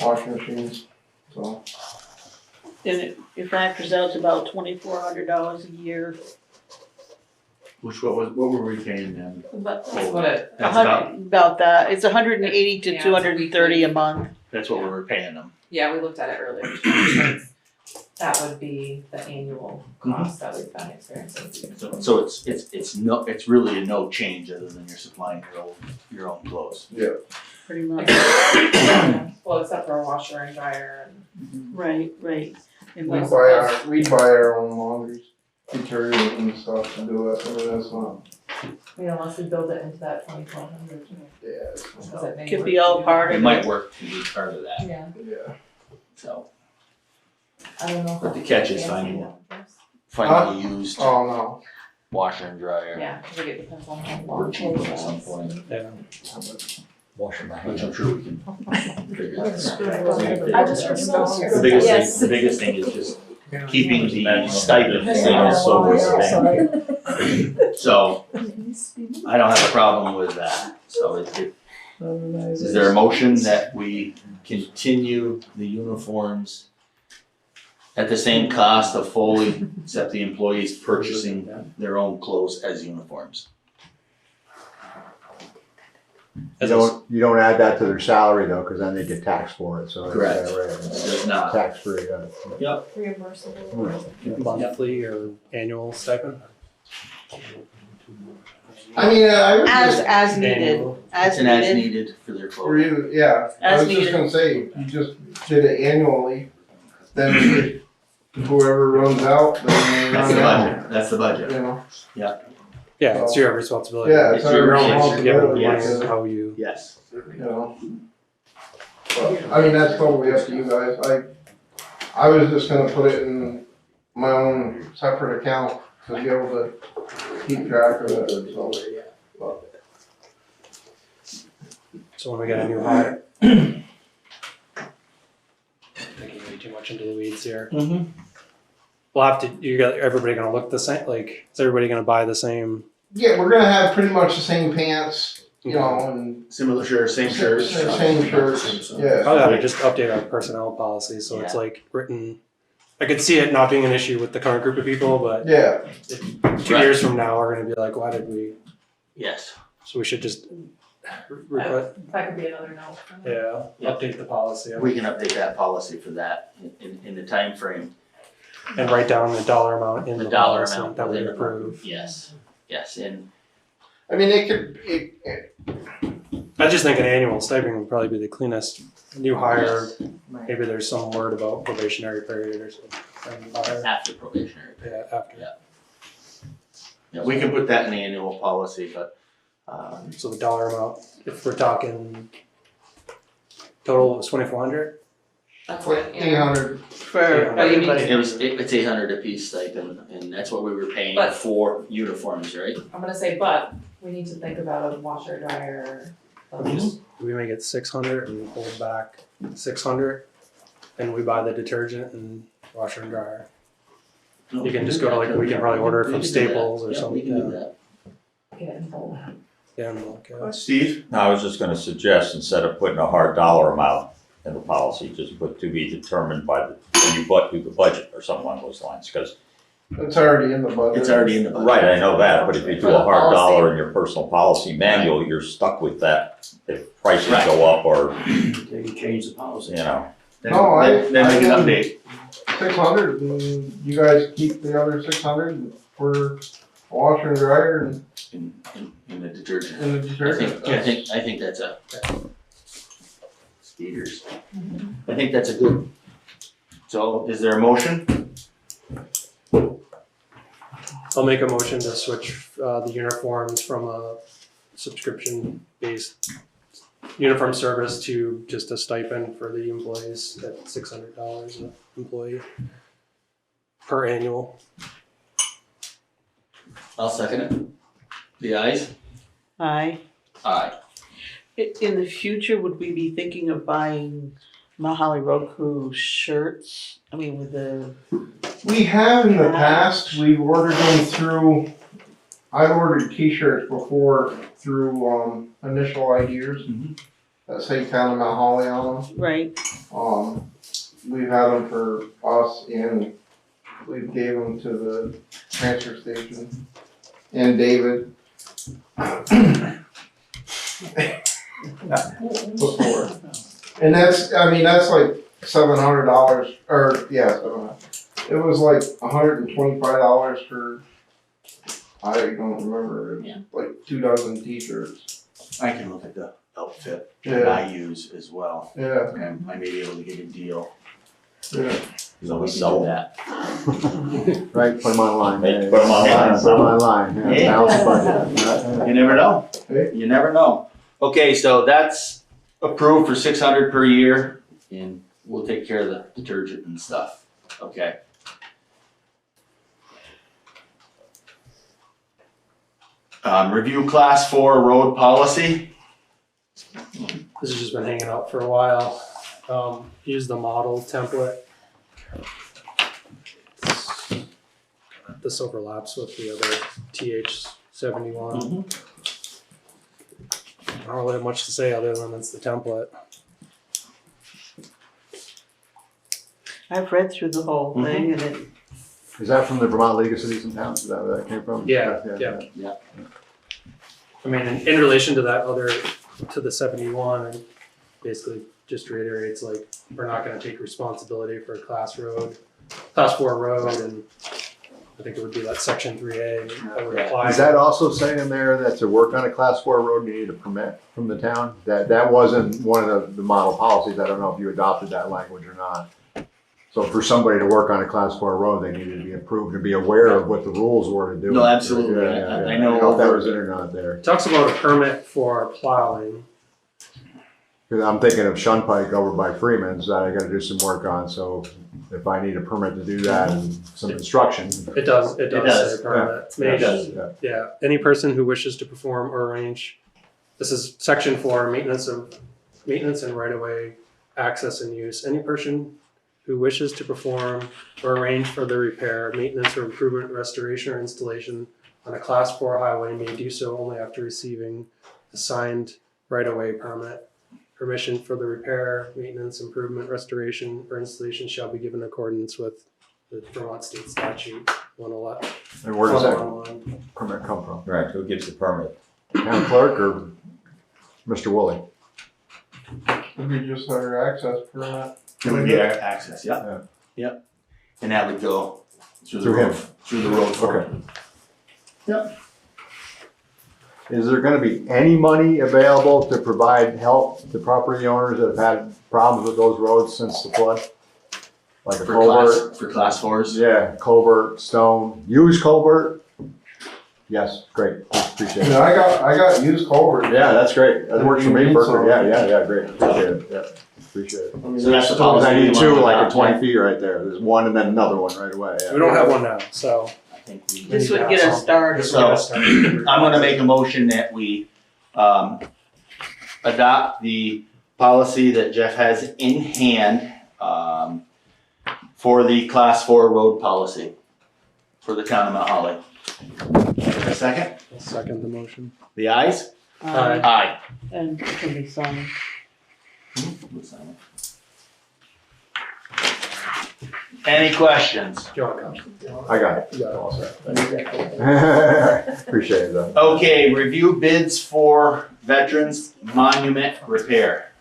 washing machines, so. And it factors out to about $2,400 a year. What were we paying them? But That's what it, That's about, about that, it's 180 to Yeah, 230 a month. that's what we were paying them. yeah, we looked at it earlier. That would be the annual cost that we've been experiencing. So it's really a no change other than you're supplying your own clothes. Pretty much. Well, except for a washer and dryer and. Right. And We buy our own laundry detergent and stuff to do it, I mean, that's not, Unless we build it into that 2,400. yeah, could be all part It of might it. work to be part of that, Yeah, yeah. so. I don't know. But the catch is finding a used Oh, no. washer and dryer. Yeah, I think it depends on how Or long. cheaper at some point, Yeah. Wash them out. which I'm sure we can figure that out. I just remember. The biggest thing is just keeping the stipend the same as Sober's thing. So, I don't have a problem with that, so is there a motion that we continue the uniforms at the same cost of Foley, except the employees purchasing their own clothes as uniforms? You don't add that to their salary though, cause then they get taxed for it, so. it's, Correct. It's There's not. tax free, Reimbursable. Monthly or annual stipend? I mean, I would As needed, Annual. as It's an as needed. needed for their or clothing. you, yeah, I As was just needed. gonna say, you just did it annually, then whoever runs out, then they That's run the out, budget, that's the budget. you know? Yeah, it's your responsibility. Yeah, It's it's your our responsibility, You're given the responsibility, money yes. how you. Yes. you know? But, I mean, that's totally up to you guys, I was just gonna put it in my own separate account to be able to keep track of it, so. So when we get a new hire. Thinking way too much into the weeds here. Mm-hmm. We'll have to, everybody gonna look the same, like, is everybody gonna buy the same? Yeah, we're gonna have pretty much the same pants, you know, and Similar shirts, same shirts. same shirts, yeah. Oh, yeah, just update our personnel policy, so it's Yeah. like written, I could see it not being an issue with the current group of people, but Yeah, 2 years from now, we're gonna be like, why did we, Yes. so we should just, That could be another note. yeah, update the policy. We can update that policy for that in the time frame. And write down the dollar amount in The the dollar policy amount that we within the- approve. Yes, and I mean, I just think an annual stipend would probably be the cleanest. New hire, maybe there's some word about probationary period or something. after probationary period. Yeah, after. Yeah, we can put that in the annual policy, but, So the dollar amount, if we're talking total was 2,400? That's what, 800. For Yeah. everybody. it's 800 a piece stipend, and that's what we were paying But- for uniforms, right? I'm gonna say, but we need to think about a washer dryer. Do we make it 600 and hold back 600? And we buy the detergent and washer and dryer. You can just go to we can probably order it from Staples or something. Yeah, we can do that. Get it in bulk. animal. Yeah. Steve? No, I was just gonna suggest, instead of putting a hard dollar amount in the policy, just put to be determined by the, when you do the budget or something along those lines, because. It's already in the budget. It's already in the budget. Right, I know that, but if you do For the a hard policy. dollar in your personal policy manual, you're stuck with that. If prices Right. go up or, They can change the policy. you know, Then, No, then make an I- update. 600, and you guys keep the other 600 for washer and dryer and In the detergent. the I detergent. think that's a. Skeeters. I think that's a good. So is there a motion? I'll make a motion to switch the uniforms from a subscription-based uniform service to just a stipend for the employees at $600 an employee per annual. I'll second it. The ayes? Aye. Aye. In the future, would we be thinking of buying Mount Holly Road Crew shirts? I mean, with the, We have in the past, we've ordered them through, I ordered t-shirts before through Initial Ideas that say Town of Mount Holly on them. right, We've had them for us and we gave them to the transfer station and David. Before. And that's, I mean, that's like $700 or, yeah, $700. It was like $125 for, I don't remember, it was like 2 dozen t-shirts. I can look at the outfit that Yeah, I use as well, yeah, and I may be able to get a deal. yeah. So we can sell do them. that. Right, put them online. Hey, put 'em online. Put them online, yeah, Yeah. balance the budget. You never know. Hey. You never know. Okay, so that's approved for 600 per year, and we'll take care of the detergent and stuff. Okay. Review class 4 road policy. This has just been hanging out for a while. Use the model template. This overlaps with the other TH71. I don't really have much to say other than it's the template. I've read through the whole thing and it, Is that from the Vermont League of Cities and Towns? Is that where that came from? Yeah. I mean, in relation to that other, to the 71, it basically just reiterates like, we're not gonna take responsibility for a class 4 road, and I think it would be like section 3A that would apply. Does that also say in there that to work on a class 4 road, you need a permit from the town? That wasn't one of the model policies. I don't know if you adopted that language or not. So for somebody to work on a class 4 road, they needed to be approved and be aware of what the rules were to do. No, it. absolutely. I know. I don't know if that was in or not there. It talks about a permit for plowing. Because I'm thinking of Shunpike over by Freeman's that I gotta do some work on, so if I need a permit to do that and some instruction. It does does. say permit. Yeah, It does. yeah. Yeah, any person who wishes to perform or arrange, this is section 4, maintenance and right-of-way access and use. Any person who wishes to perform or arrange for the repair, maintenance or improvement, restoration or installation on a class 4 highway may do so only after receiving a signed right-of-way permit. Permission for the repair, maintenance, improvement, restoration, or installation shall be given in accordance with the Vermont State Statute 111. And where does that 111. permit come from? right, who gives the permit? Town clerk or Mr. Woolley? We just had our access permit. It would be our access, Yeah. Yep. And that would go through the Through road. him. Through the road. Okay. Is there gonna be any money available to provide help to property owners that have had problems with those roads since the flood? Like a culvert? For class 4s? Yeah, culvert, stone, used culvert? Yes, great, appreciate it. Yeah, I got used culvert. Yeah, that's great, that works for me perfect, yeah, great, appreciate it, yeah, appreciate it. So that's the Sometimes policy. I need we two, want like to at 20 adopt, feet right there, there's one and then another one right away, yeah. We don't have one now, so. I think we- this would get us started. This will get us started. I'm gonna make a motion that we, adopt the policy that Jeff has in hand, for the class 4 road policy for the town of Mount Holly. A second? I'll second the motion. The ayes? Aye. And somebody sign. Any questions? I got it. Appreciate it though. Okay, review bids for Veterans Monument repair.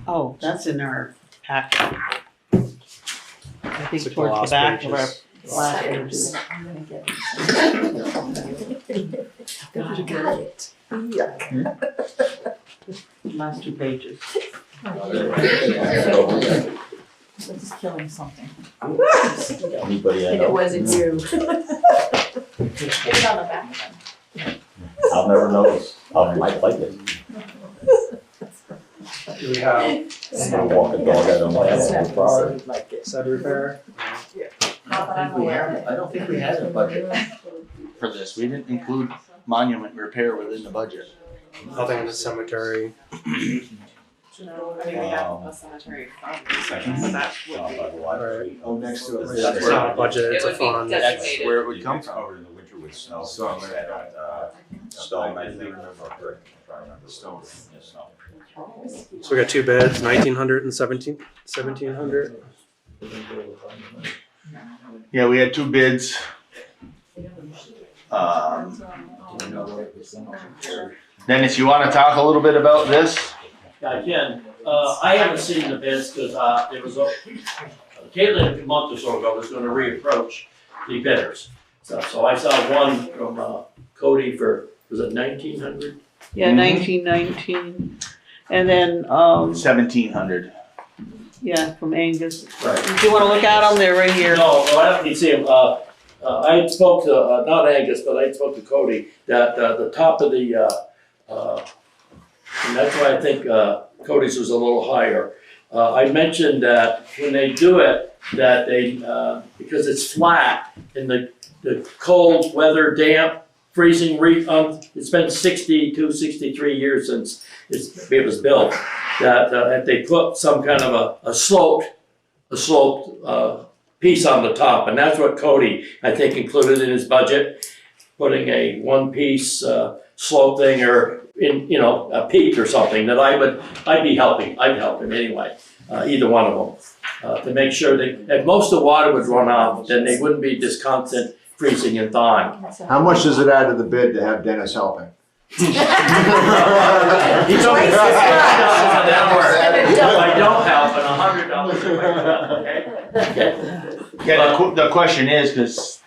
Oh, that's in our packet. I think It's like the towards the last back of our pages. last pages. Last 2 pages. This is killing something. Anybody I know? wasn't you. Get it on the back of them. I'll never notice. I'll like it. Do we have I'm gonna walk a dog out on my own property. said repair? Not that I'm aware of it. I don't think we had a budget for this. We didn't include monument repair within the budget. Nothing in the cemetery. No, I mean, we have a cemetery fund, but that would be, Oh, next to it. It's not a budget, it's It a would be fund. designated. That's where it would come from. Covered in the winter with snow. Stone. Stone, I think. Stone. So we got 2 bids, 1,900 and 1,700. Yeah, we had 2 bids. Dennis, you wanna talk a little bit about this? Yeah, I can. I haven't seen the bids because there was Caitlin a month or so ago was gonna reapproach the bidders. So I saw one from Cody for, was it 1,900? Yeah, 1919. And then, 1,700. yeah, from Angus. Right. If you wanna look at them, they're right here. No, I don't need to see him. I spoke to, not Angus, but I spoke to Cody, that the top of the, and that's why I think Cody's was a little higher. I mentioned that when they do it, that they, because it's flat in the cold weather, damp, freezing, it's been 62, 63 years since it was built, that if they put some kind of a sloped piece on the top, and that's what Cody, I think, included in his budget, putting a one-piece slope thing or in, a peak or something that I'd help him anyway, either one of them, to make sure that if most of the water would run off, then they wouldn't be this constant freezing and thawing. How much does it add to the bid to have Dennis helping? He told me $50 an hour if I don't help, and $100 if I help, okay? Yeah, the question is, cause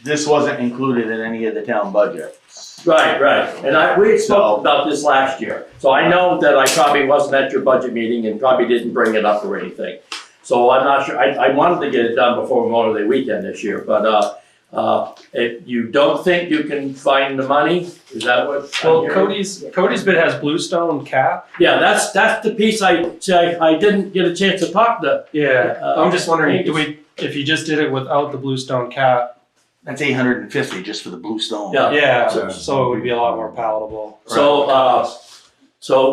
this wasn't included in any of the town budgets. Right, and we spoke about this last year, so I know that I probably wasn't at your budget meeting and probably didn't bring it up or anything. So I'm not sure, I wanted to get it done before Memorial Day weekend this year, but if you don't think you can find the money, is that what? Well, Cody's bid has bluestone cap. Yeah, that's the piece I didn't get a chance to talk to. Yeah, I'm just wondering, if you just did it without the bluestone cap? That's 850 just for the blue stone. Yeah. Yeah, so it would be a lot more palatable. So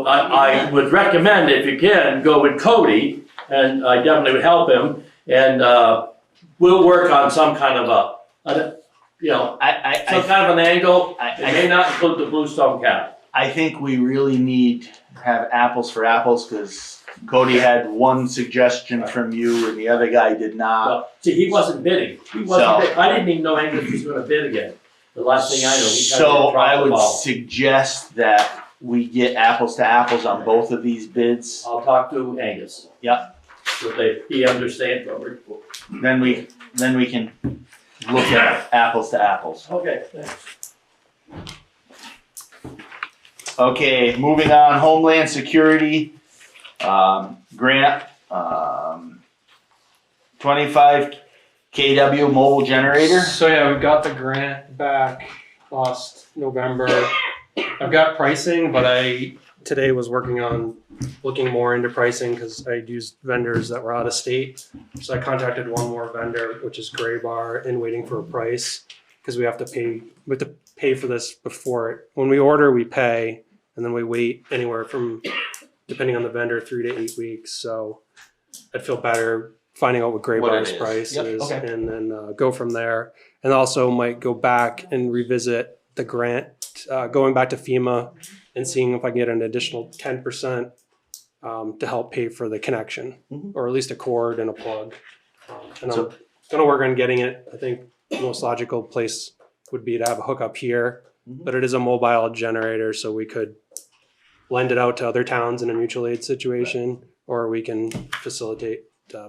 I would recommend, if you can, go with Cody, and I definitely would help him, and we'll work on some kind of some kind of an angle. It may not include the bluestone cap. I think we really need to have apples for apples, cause Cody had one suggestion from you and the other guy did not. Well, see, he wasn't bidding. I didn't even know Angus was gonna bid again. The last thing I know, he kind of So dropped I the would ball. suggest that we get apples to apples on both of these bids. I'll talk to Angus. Yep. So he understands what we're. Then we can look at apples to apples. Okay, thanks. Okay, moving on, Homeland Security, grant, 25 kW mobile generator. So yeah, we got the grant back last November. I've got pricing, but I today was working on looking more into pricing because I used vendors that were out of state. So I contacted one more vendor, which is Gray Bar, and waiting for a price because we have to pay for this before when we order, we pay, and then we wait anywhere from, depending on the vendor, 3 to 8 weeks. So I'd feel better finding out what Gray What it Bar's is. price Yep, is, okay. and then go from there. And also might go back and revisit the grant going back to FEMA and seeing if I can get an additional 10% to help pay for the connection, or at least a cord and a plug. And I'm gonna work on getting it. I think the most logical place would be to have a hookup here, but it is a mobile generator, so we could lend it out to other towns in a mutual aid situation, or we can facilitate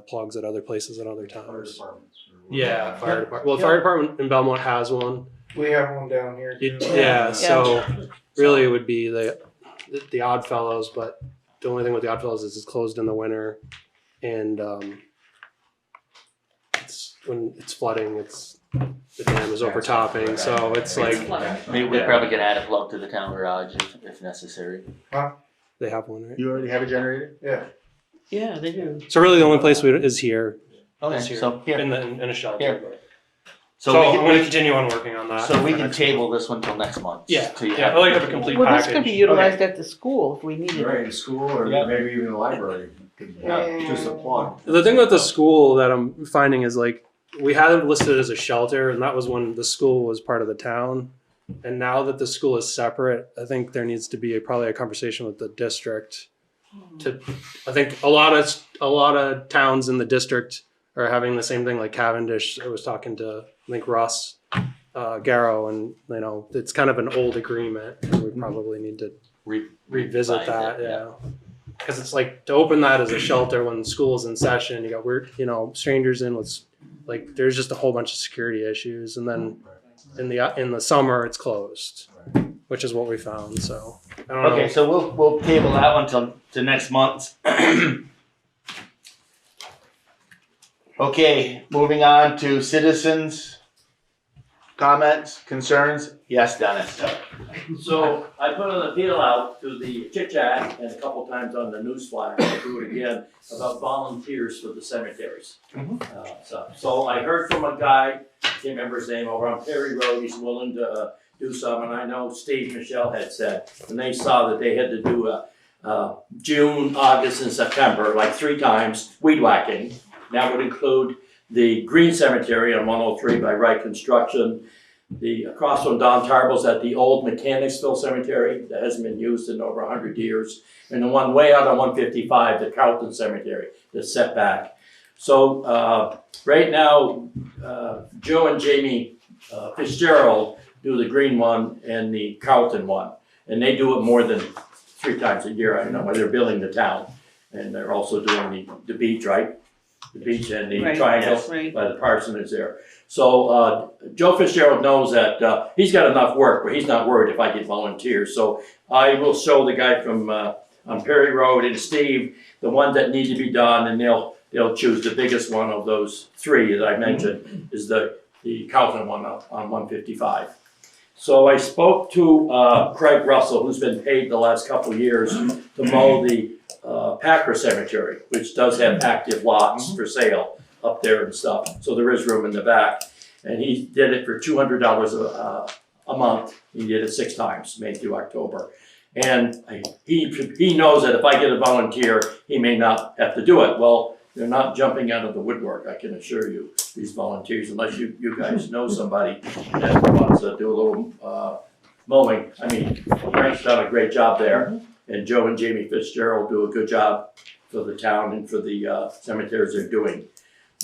plugs at other places at other Fire times. departments. Yeah, fire department. Well, the fire department in Belmont has one. We have one down here. Yeah, so really it would be the Odd Fellows, but the only thing with the Odd Fellows is it's closed in the winter, and it's when it's flooding, the dam is overtopping, so it's like Maybe we Yeah. probably could add a plug to the town garage if necessary. they have one, right? You already have a generator? Yeah. Yeah, they do. So really, the only place is here, Okay, is here so here, in a shelter. Here. So, so I'm we going to can, continue on working on that. so we for can next table month. this one till next month. Yeah, till you yeah. have- I like to have a complete Well, package. this could be utilized at the school if we needed Right, it. in school or Yeah. maybe even the library. Just a plug. The thing with the school that I'm finding is like we had it listed as a shelter, and that was when the school was part of the town. And now that the school is separate, I think there needs to be probably a conversation with the district. I think a lot of towns in the district are having the same thing. Like Cavendish, I was talking to I think Russ Garrow, and it's kind of an old agreement, and we probably need to revisit that. Yeah. Because it's like to open that as a shelter when school's in session, you got weird, strangers in with like there's just a whole bunch of security issues, and then in the summer it's closed, which is what we found. So I don't know. Okay, so we'll table that one till to next month. Okay, moving on to citizens' comments, concerns. Yes, Dennis. So I put an appeal out to the Chit Chat and a couple times on the newsflash, I'll do it again, about volunteers for the cemeteries. So I heard from a guy, can't remember his name, over on Perry Road, he's willing to do some, and I know Steve Michelle had said, when they saw that they had to do June, August, and September, like 3 times, weed whacking. That would include the Green Cemetery on 103 by Wright Construction, the across from Don Tarbell's at the old Mechanicsville Cemetery that hasn't been used in over 100 years, and the one way out on 155, the Carlton Cemetery, that's set back. So right now, Joe and Jamie Fitzgerald do the green one and the Carlton one, and they do it more than 3 times a year. I don't know why they're billing the town, and they're also doing the beach, right? The beach and the Right, triangle yes, right. by the parsonage there. So Joe Fitzgerald knows that he's got enough work, but he's not worried if I get volunteers. So I will show the guy from on Perry Road and Steve the one that need to be done, and they'll choose the biggest one of those 3 that I mentioned is the Carlton one on 155. So I spoke to Craig Russell, who's been paid the last couple of years to mow the Packer Cemetery, which does have active lots for sale up there and stuff. So there is room in the back. And he did it for $200 a month. He did it 6 times, May through October. And he knows that if I get a volunteer, he may not have to do it. Well, they're not jumping out of the woodwork, I can assure you, these volunteers, unless you guys know somebody that wants to do a little mowing. I mean, Frank's done a great job there. And Joe and Jamie Fitzgerald do a good job for the town and for the cemeteries they're doing.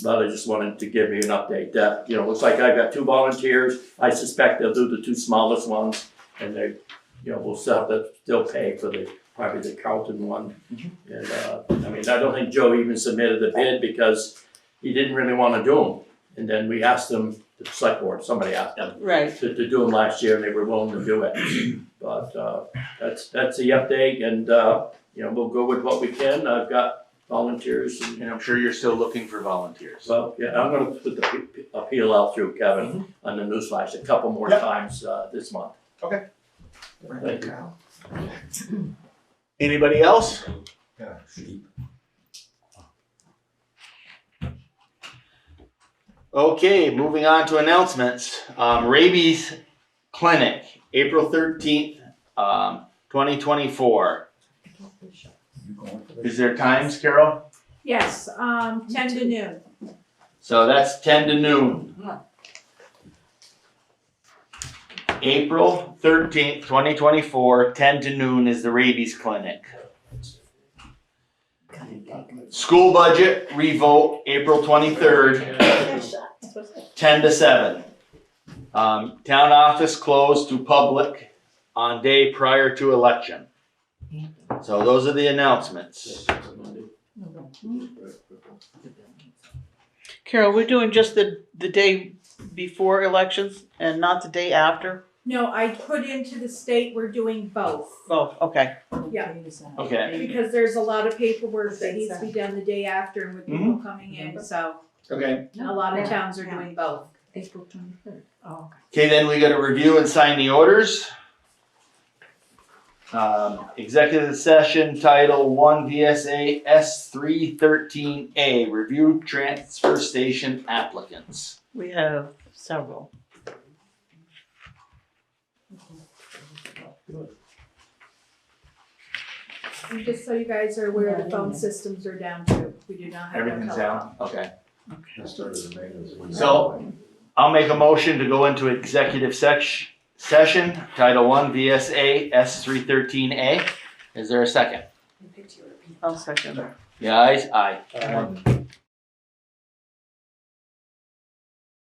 But I just wanted to give you an update that, looks like I've got 2 volunteers. I suspect they'll do the 2 smallest ones, and they, we'll still pay for probably the Carlton one. And I mean, I don't think Joe even submitted the bid because he didn't really want to do them. And then we asked them, the select board, somebody asked them Right. to do them last year, and they were willing to do it. But that's the update, and we'll go with what we can. I've got volunteers, and And I'm sure you're still looking for volunteers. well, yeah, I'm gonna put the appeal out through Kevin on the newsflash a couple more times this month. Okay. Thank you. Anybody else? Yeah, sheep. Okay, moving on to announcements. Rabies clinic, April 13th, 2024. You going for this? Is there times, Carol? Yes, 10 to noon. So that's 10 to noon. April 13th, 2024, 10 to noon is the rabies clinic. School budget revote April 23rd, 10 to 7. Town office closed to public on day prior to election. So those are the announcements. Carol, we're doing just the day before elections and not the day after? No, I put into the state, we're doing both. Oh, okay. Yeah, Okay. because there's a lot of paperwork that needs to be done the day after and with people coming in, so Okay. a lot of towns are doing both. April 23rd. Oh, Okay, then we gotta review and sign the orders. Executive session title 1 VSA S313A, review transfer station applicants. We have several. And just so you guys are aware, the phone systems are down too. We do not have. Everything's down, okay. I started the maintenance. So, I'll make a motion to go into executive session, title 1 VSA S313A. Is there a second? I'll second. Yeah, ayes? Aye.